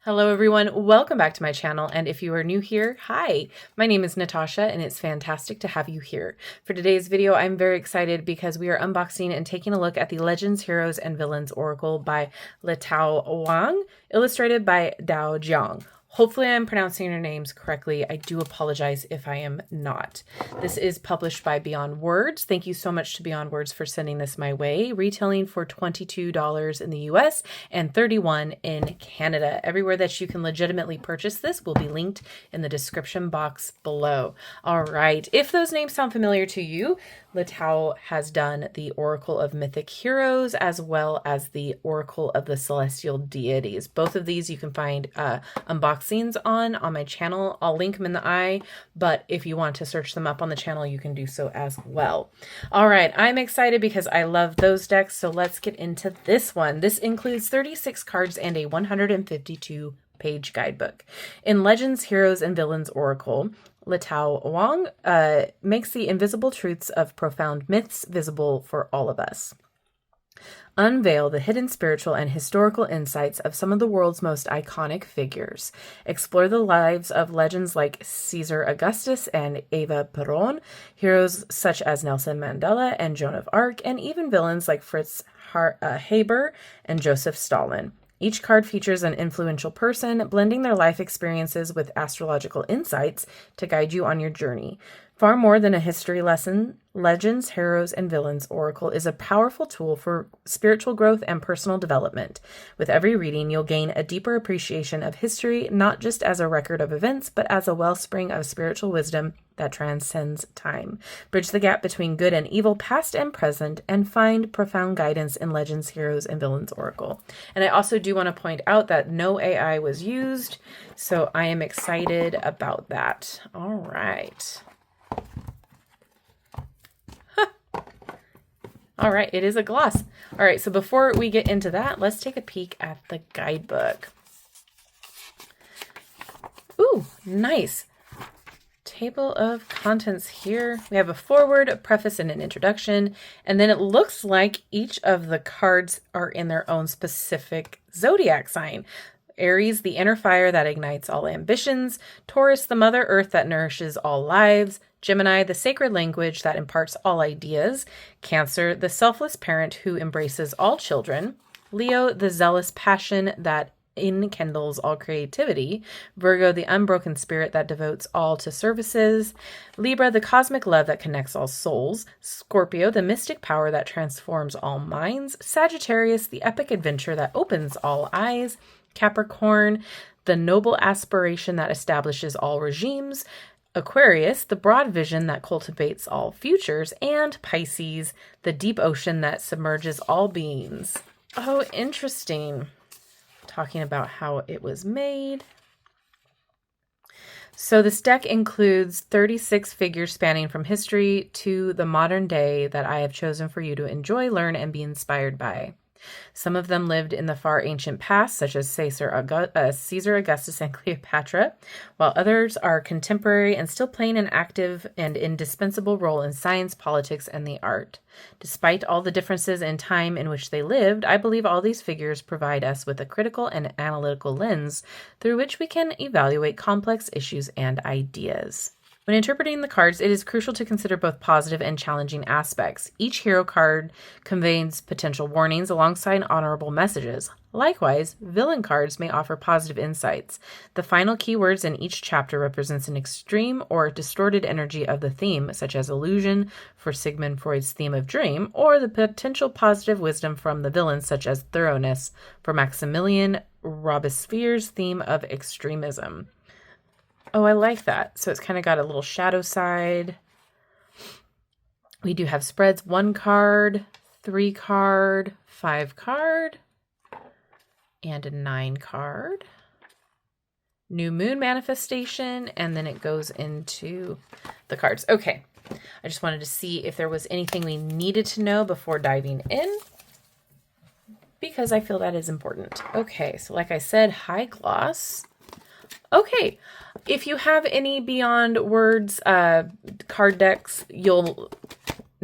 Hello everyone, welcome back to my channel, and if you are new here, hi! My name is Natasha and it's fantastic to have you here. For today's video, I'm very excited because we are unboxing and taking a look at the Legends, Heroes, and Villains Oracle by Letao Wang, illustrated by Tao Jiang. Hopefully I'm pronouncing your names correctly. I do apologize if I am not. This is published by Beyond Words. Thank you so much to Beyond Words for sending this my way. Retailing for $22 in the US and $31 in Canada. Everywhere that you can legitimately purchase this will be linked in the description box below. All right. If those names sound familiar to you, Letao has done the Oracle of Mythic Heroes as well as the Oracle of the Celestial Deities. Both of these you can find unboxings on my channel. I'll link them in the eye, but if you want to search them up on the channel, you can do so as well. All right, I'm excited because I love those decks, so let's get into this one. This includes 36 cards and a 152-page guidebook. In Legends, Heroes, and Villains Oracle, Letao Wang makes the invisible truths of profound myths visible for all of us. Unveil the hidden spiritual and historical insights of some of the world's most iconic figures. Explore the lives of legends like Caesar Augustus and Eva Peron, heroes such as Nelson Mandela and Joan of Arc, and even villains like Fritz Haber and Joseph Stalin. Each card features an influential person, blending their life experiences with astrological insights to guide you on your journey. Far more than a history lesson, Legends, Heroes, and Villains Oracle is a powerful tool for spiritual growth and personal development. With every reading, you'll gain a deeper appreciation of history, not just as a record of events, but as a wellspring of spiritual wisdom that transcends time. Bridge the gap between good and evil, past and present, and find profound guidance in Legends, Heroes, and Villains Oracle. And I also do want to point out that no AI was used, so I am excited about that. All right. All right, it is a gloss. All right, so before we get into that, let's take a peek at the guidebook. Ooh, nice. Table of contents here. We have a foreword, a preface, and an introduction. And then it looks like each of the cards are in their own specific zodiac sign. Aries, the inner fire that ignites all ambitions. Taurus, the mother earth that nourishes all lives. Gemini, the sacred language that imparts all ideas. Cancer, the selfless parent who embraces all children. Leo, the zealous passion that enkindles all creativity. Virgo, the unbroken spirit that devotes all to services. Libra, the cosmic love that connects all souls. Scorpio, the mystic power that transforms all minds. Sagittarius, the epic adventure that opens all eyes. Capricorn, the noble aspiration that establishes all regimes. Aquarius, the broad vision that cultivates all futures. And Pisces, the deep ocean that submerges all beings. Oh, interesting. Talking about how it was made. So this deck includes 36 figures spanning from history to the modern day that I have chosen for you to enjoy, learn, and be inspired by. Some of them lived in the far ancient past, such as Caesar Augustus and Cleopatra, while others are contemporary and still playing an active and indispensable role in science, politics, and the art. Despite all the differences in time in which they lived, I believe all these figures provide us with a critical and analytical lens through which we can evaluate complex issues and ideas. When interpreting the cards, it is crucial to consider both positive and challenging aspects. Each hero card conveys potential warnings alongside honorable messages. Likewise, villain cards may offer positive insights. The final keywords in each chapter represents an extreme or distorted energy of the theme, such as illusion for Sigmund Freud's theme of dream, or the potential positive wisdom from the villains, such as thoroughness for Maximilian Robespierre's theme of extremism. Oh, I like that. So it's kind of got a little shadow side. We do have spreads, 1 card, 3 card, 5 card, and a 9 card. New moon manifestation, and then it goes into the cards. Okay, I just wanted to see if there was anything we needed to know before diving in, because I feel that is important. Okay, so like I said, high gloss. Okay, if you have any Beyond Words card decks, you'll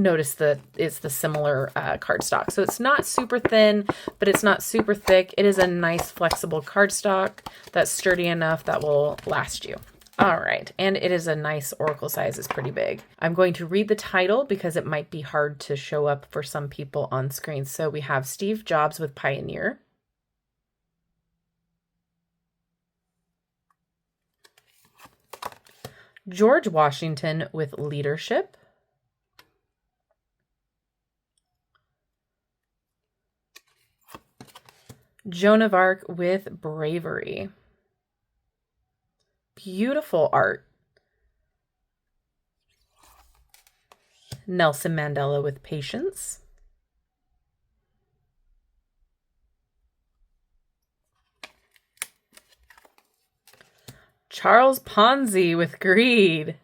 notice that it's the similar cardstock. So it's not super thin, but it's not super thick. It is a nice flexible cardstock that's sturdy enough that will last you. All right, and it is a nice oracle size. It's pretty big. I'm going to read the title because it might be hard to show up for some people on screen. So we have Steve Jobs with Pioneer. George Washington with Leadership. Joan of Arc with Bravery. Beautiful art. Nelson Mandela with Patience. Charles Ponzi with Greed. If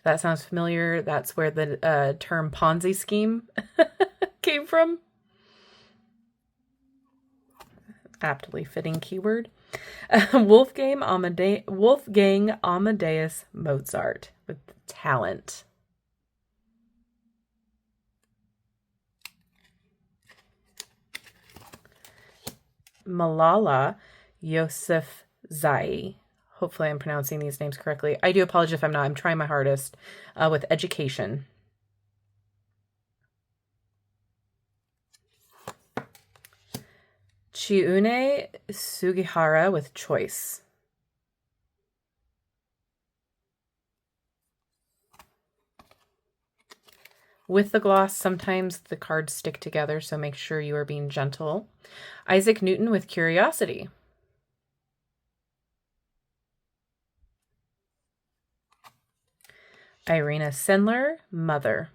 that sounds familiar, that's where the term Ponzi scheme came from. Aptly fitting keyword. Wolfgang Amadeus Mozart with Talent. Malala Yousafzai. Hopefully I'm pronouncing these names correctly. I do apologize if I'm not. I'm trying my hardest. With Education. Chiune Sugihara with Choice. With the gloss, sometimes the cards stick together, so make sure you are being gentle. Isaac Newton with Curiosity. Irina Sendler, Mother.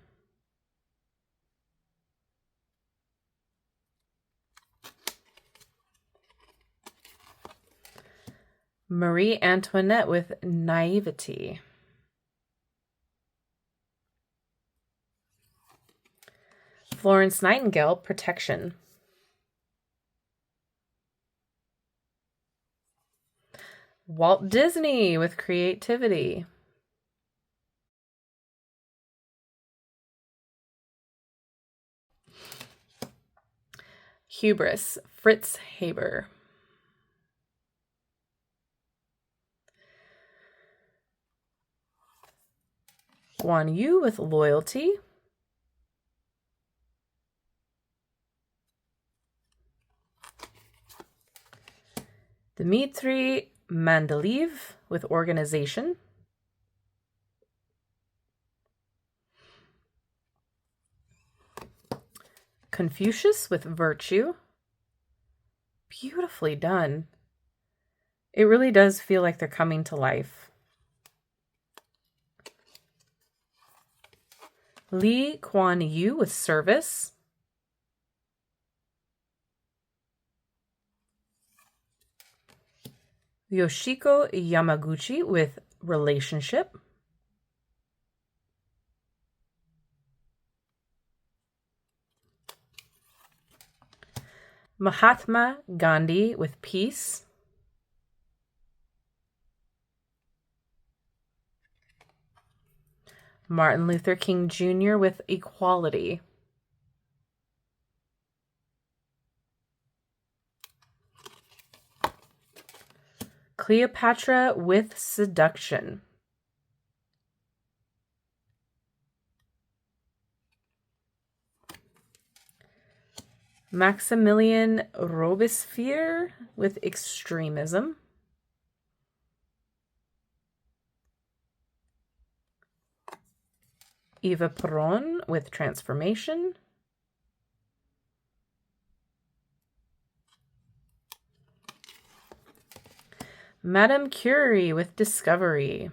Marie Antoinette with Naivety. Florence Nightingale, Protection. Walt Disney with Creativity. Hubris, Fritz Haber. Guan Yu with Loyalty. Dmitry Mendeleev with Organization. Confucius with Virtue. Beautifully done. It really does feel like they're coming to life. Lee Kuan Yew with Service. Yoshiko Yamaguchi with Relationship. Mahatma Gandhi with Peace. Martin Luther King Jr. with Equality. Cleopatra with Seduction. Maximilian Robespierre with Extremism. Eva Peron with Transformation. Madame Curie with Discovery.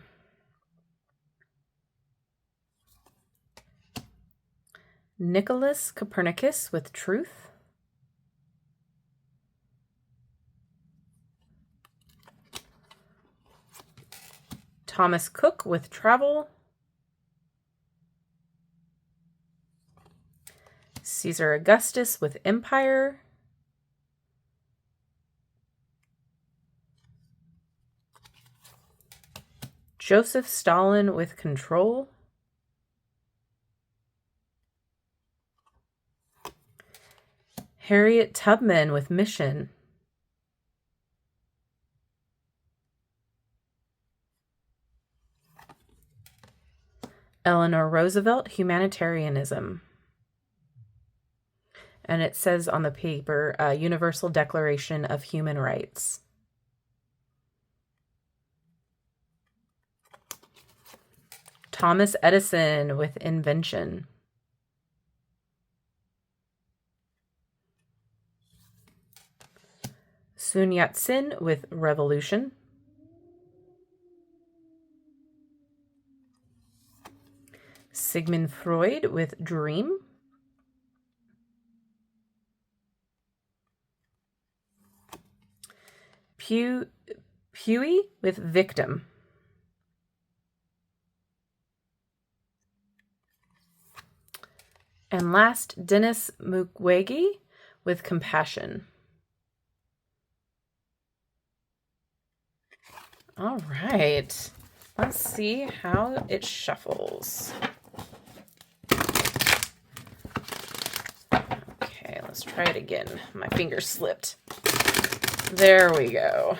Nicholas Copernicus with Truth. Thomas Cook with Travel. Caesar Augustus with Empire. Joseph Stalin with Control. Harriet Tubman with Mission. Eleanor Roosevelt, Humanitarianism. And it says on the paper, Universal Declaration of Human Rights. Thomas Edison with Invention. Sun Yat-sen with Revolution. Sigmund Freud with Dream. Puey with Victim. And last, Denis Mukwege with Compassion. All right, let's see how it shuffles. Okay, let's try it again. My finger slipped. There we go.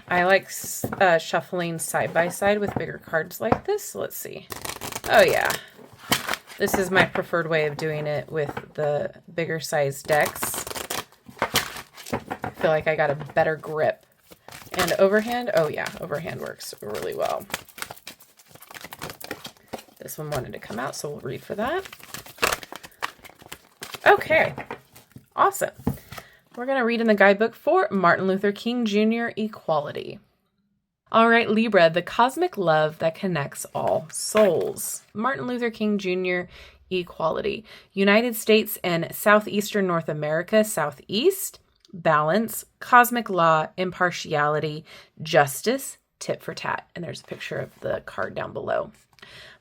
I like shuffling side by side with bigger cards like this. So let's see. Oh yeah. This is my preferred way of doing it with the bigger size decks. I feel like I got a better grip. And overhand, oh yeah, overhand works really well. This one wanted to come out, so we'll read for that. Okay, awesome. We're going to read in the guidebook for Martin Luther King Jr. Equality. All right, Libra, the cosmic love that connects all souls. Martin Luther King Jr. Equality. United States and Southeastern North America, Southeast. Balance, cosmic law, impartiality, justice, tit for tat. And there's a picture of the card down below.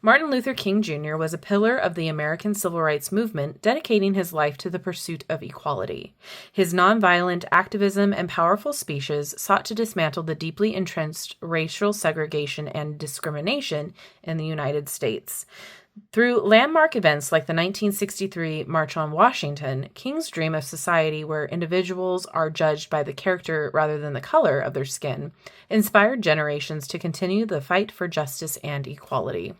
Martin Luther King Jr. was a pillar of the American Civil Rights Movement, dedicating his life to the pursuit of equality. His nonviolent activism and powerful speeches sought to dismantle the deeply entrenched racial segregation and discrimination in the United States. Through landmark events like the 1963 March on Washington, King's dream of society where individuals are judged by the character rather than the color of their skin inspired generations to continue the fight for justice and equality.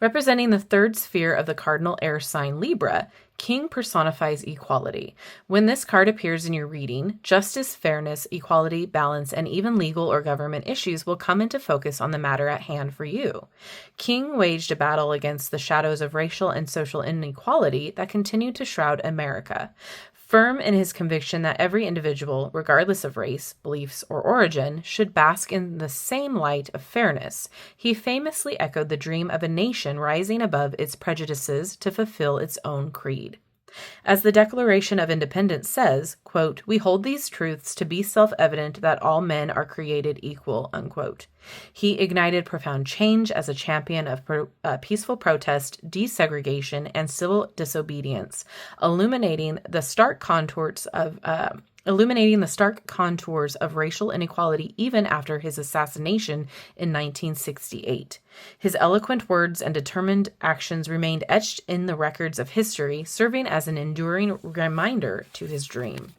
Representing the third sphere of the cardinal air sign Libra, King personifies equality. When this card appears in your reading, justice, fairness, equality, balance, and even legal or government issues will come into focus on the matter at hand for you. King waged a battle against the shadows of racial and social inequality that continue to shroud America. Firm in his conviction that every individual, regardless of race, beliefs, or origin, should bask in the same light of fairness, he famously echoed the dream of a nation rising above its prejudices to fulfill its own creed. As the Declaration of Independence says, quote, "We hold these truths to be self-evident that all men are created equal," unquote. He ignited profound change as a champion of peaceful protest, desegregation, and civil disobedience, illuminating the stark contours of racial inequality even after his assassination in 1968. His eloquent words and determined actions remained etched in the records of history, serving as an enduring reminder to his dream.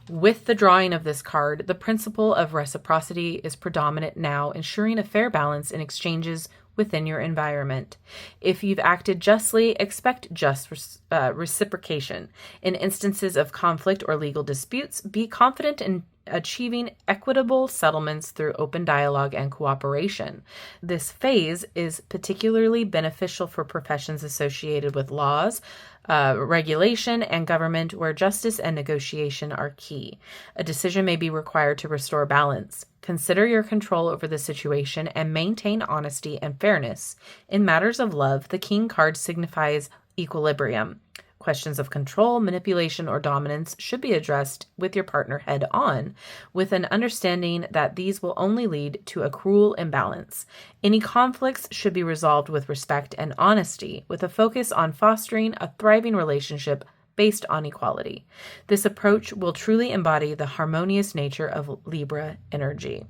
With the drawing of this card, the principle of reciprocity is predominant now, ensuring a fair balance in exchanges within your environment. If you've acted justly, expect just reciprocation. In instances of conflict or legal disputes, be confident in achieving equitable settlements through open dialogue and cooperation. This phase is particularly beneficial for professions associated with laws, regulation, and government where justice and negotiation are key. A decision may be required to restore balance. Consider your control over the situation and maintain honesty and fairness. In matters of love, the King card signifies equilibrium. Questions of control, manipulation, or dominance should be addressed with your partner head on, with an understanding that these will only lead to a cruel imbalance. Any conflicts should be resolved with respect and honesty, with a focus on fostering a thriving relationship based on equality. This approach will truly embody the harmonious nature of Libra energy.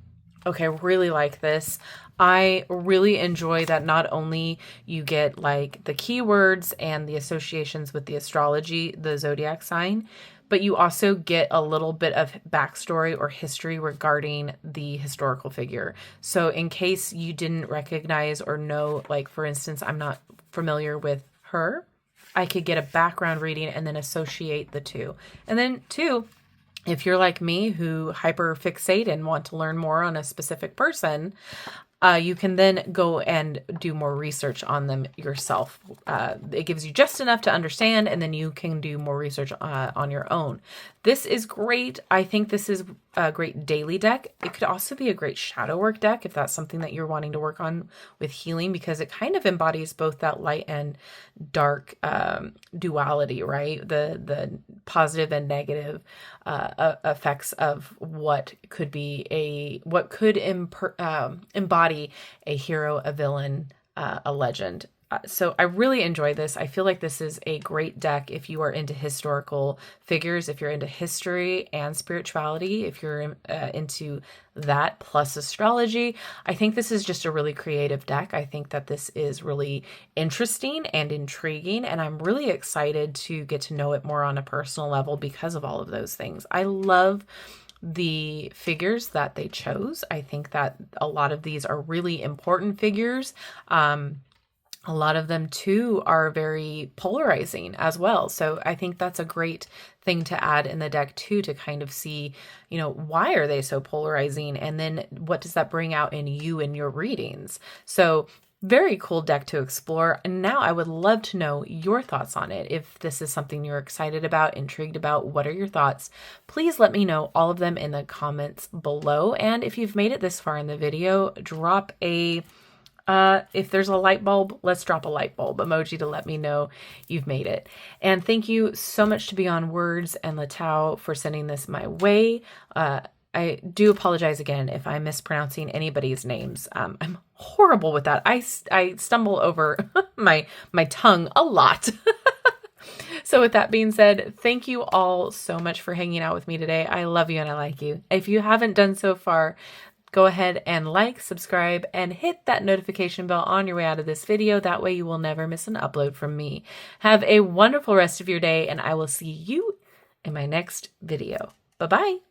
Okay, I really like this. I really enjoy that not only you get like the keywords and the associations with the astrology, the zodiac sign, but you also get a little bit of backstory or history regarding the historical figure. So in case you didn't recognize or know, like for instance, I'm not familiar with her, I could get a background reading and then associate the two. And then two, if you're like me who hyperfixate and want to learn more on a specific person, you can then go and do more research on them yourself. It gives you just enough to understand, and then you can do more research on your own. This is great. I think this is a great daily deck. It could also be a great shadow work deck if that's something that you're wanting to work on with healing, because it kind of embodies both that light and dark duality, right? The positive and negative effects of what could be what could embody a hero, a villain, a legend. So I really enjoy this. I feel like this is a great deck if you are into historical figures, if you're into history and spirituality, if you're into that plus astrology. I think this is just a really creative deck. I think that this is really interesting and intriguing, and I'm really excited to get to know it more on a personal level because of all of those things. I love the figures that they chose. I think that a lot of these are really important figures. A lot of them too are very polarizing as well. So I think that's a great thing to add in the deck too, to kind of see, why are they so polarizing? And then what does that bring out in you in your readings? So very cool deck to explore. And now I would love to know your thoughts on it. If this is something you're excited about, intrigued about, what are your thoughts? Please let me know all of them in the comments below. And if you've made it this far in the video, drop a if there's a light bulb, let's drop a light bulb emoji to let me know you've made it. And thank you so much to Beyond Words and Letao for sending this my way. I do apologize again if I'm mispronouncing anybody's names. I'm horrible with that. I stumble over my tongue a lot. So with that being said, thank you all so much for hanging out with me today. I love you and I like you. If you haven't done so far, go ahead and like, subscribe, and hit that notification bell on your way out of this video. That way you will never miss an upload from me. Have a wonderful rest of your day, and I will see you in my next video. Bye-bye.